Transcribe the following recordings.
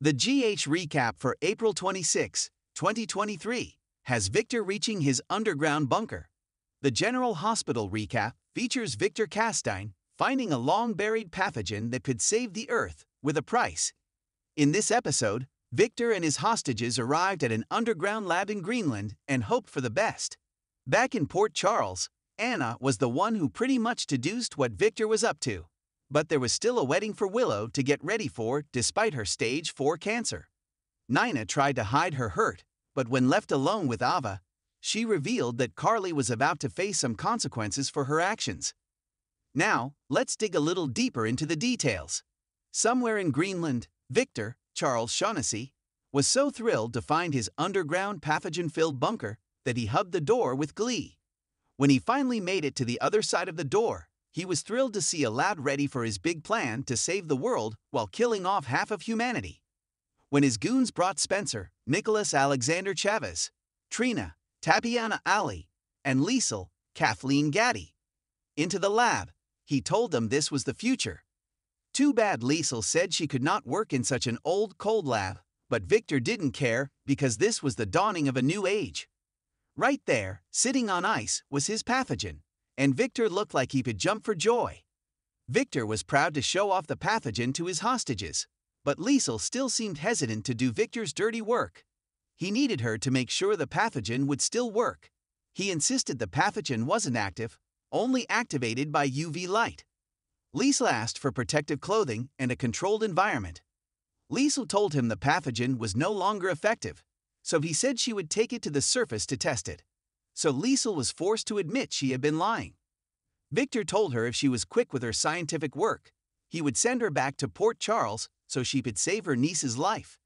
The GH recap for April 26, 2023, has Victor reaching his underground bunker. The General Hospital recap features Victor Cassadine finding a long-buried pathogen that could save the Earth with a price. In this episode, Victor and his hostages arrived at an underground lab in Greenland and hoped for the best. Back in Port Charles, Anna was the one who pretty much deduced what Victor was up to. But there was still a wedding for Willow to get ready for despite her stage 4 cancer. Nina tried to hide her hurt, but when left alone with Ava, she revealed that Carly was about to face some consequences for her actions. Now, let's dig a little deeper into the details. Somewhere in Greenland, Victor, Charles Shaughnessy, was so thrilled to find his underground pathogen-filled bunker that he hugged the door with glee. When he finally made it to the other side of the door, he was thrilled to see a lab ready for his big plan to save the world while killing off half of humanity. When his goons brought Spencer, Nicholas Alexander Chavez, Trina, Tatiana Ali, and Liesel, Kathleen Gaddy, into the lab, he told them this was the future. Too bad Liesel said she could not work in such an old, cold lab, but Victor didn't care because this was the dawning of a new age. Right there, sitting on ice, was his pathogen, and Victor looked like he could jump for joy. Victor was proud to show off the pathogen to his hostages, but Liesel still seemed hesitant to do Victor's dirty work. He needed her to make sure the pathogen would still work. He insisted the pathogen wasn't active, only activated by UV light. Liesel asked for protective clothing and a controlled environment. Liesel told him the pathogen was no longer effective, so he said she would take it to the surface to test it. So Liesel was forced to admit she had been lying. Victor told her if she was quick with her scientific work, he would send her back to Port Charles so she could save her niece's life.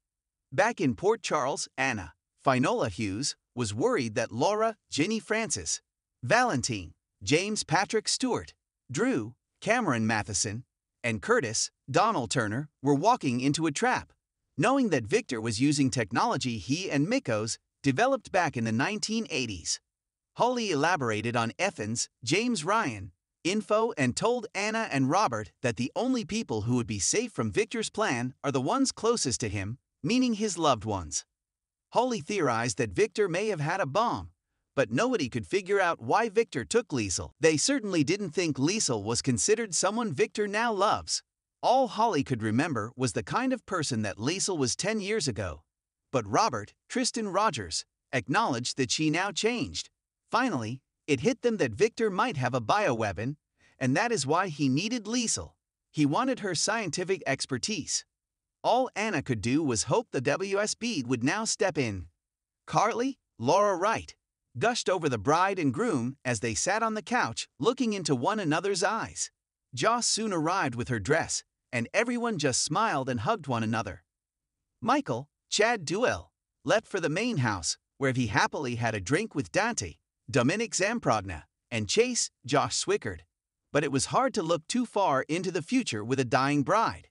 Back in Port Charles, Anna, Finola Hughes, was worried that Laura, Ginny Francis, Valentine, James Patrick Stewart, Drew, Cameron Matheson, and Curtis, Donald Turner, were walking into a trap, knowing that Victor was using technology he and Mikos developed back in the 1980s. Holly elaborated on Effen's, James Ryan, info and told Anna and Robert that the only people who would be safe from Victor's plan are the ones closest to him, meaning his loved ones. Holly theorized that Victor may have had a bomb, but nobody could figure out why Victor took Liesel. They certainly didn't think Liesel was considered someone Victor now loves. All Holly could remember was the kind of person that Liesel was 10 years ago. But Robert, Tristan Rogers, acknowledged that she now changed. Finally, it hit them that Victor might have a bioweapon, and that is why he needed Liesel. He wanted her scientific expertise. All Anna could do was hope the WSB would now step in. Carly, Laura Wright, gushed over the bride and groom as they sat on the couch looking into one another's eyes. Joss soon arrived with her dress, and everyone just smiled and hugged one another. Michael, Chad Duell, left for the main house, where he happily had a drink with Dante, Dominic Zamprogna, and Chase, Josh Swickard. But it was hard to look too far into the future with a dying bride.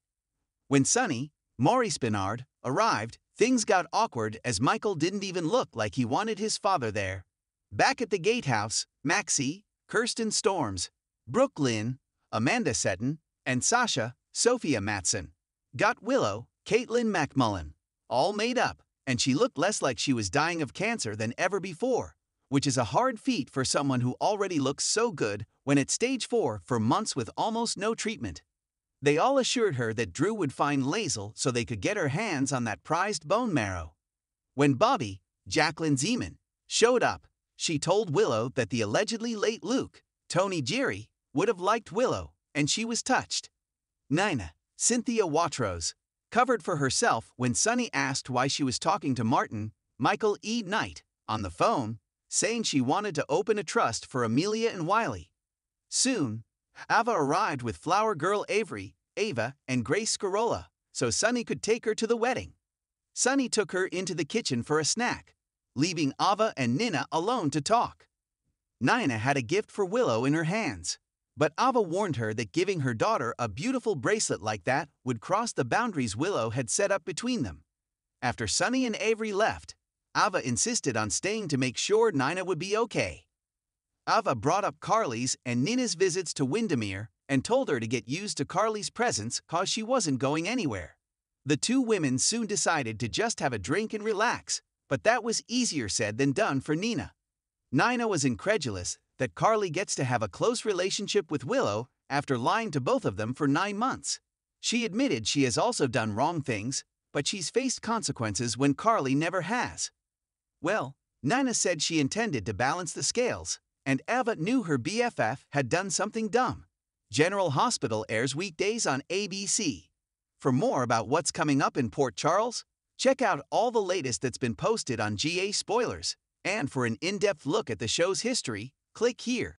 When Sonny, Maurice Bernard, arrived, things got awkward as Michael didn't even look like he wanted his father there. Back at the gatehouse, Maxie, Kirsten Storms, Brooke Lynn, Amanda Seton, and Sasha, Sophia Matson, got Willow, Caitlin McMullen, all made up, and she looked less like she was dying of cancer than ever before, which is a hard feat for someone who already looks so good when at stage 4 for months with almost no treatment. They all assured her that Drew would find Liesel so they could get her hands on that prized bone marrow. When Bobby, Jacqueline Zeman, showed up, she told Willow that the allegedly late Luke, Tony Geary, would have liked Willow, and she was touched. Nina, Cynthia Watrose, covered for herself when Sonny asked why she was talking to Martin, Michael E. Knight, on the phone, saying she wanted to open a trust for Amelia and Wiley. Soon, Ava arrived with flower girl Avery, Ava, and Grace Scarola, so Sonny could take her to the wedding. Sonny took her into the kitchen for a snack, leaving Ava and Nina alone to talk. Nina had a gift for Willow in her hands, but Ava warned her that giving her daughter a beautiful bracelet like that would cross the boundaries Willow had set up between them. After Sonny and Avery left, Ava insisted on staying to make sure Nina would be okay. Ava brought up Carly's and Nina's visits to Windermere and told her to get used to Carly's presence cause she wasn't going anywhere. The two women soon decided to just have a drink and relax, but that was easier said than done for Nina. Nina was incredulous that Carly gets to have a close relationship with Willow after lying to both of them for 9 months. She admitted she has also done wrong things, but she's faced consequences when Carly never has. Well, Nina said she intended to balance the scales, and Ava knew her BFF had done something dumb. General Hospital airs weekdays on ABC. For more about what's coming up in Port Charles, check out all the latest that's been posted on GA Spoilers. And for an in-depth look at the show's history, click here.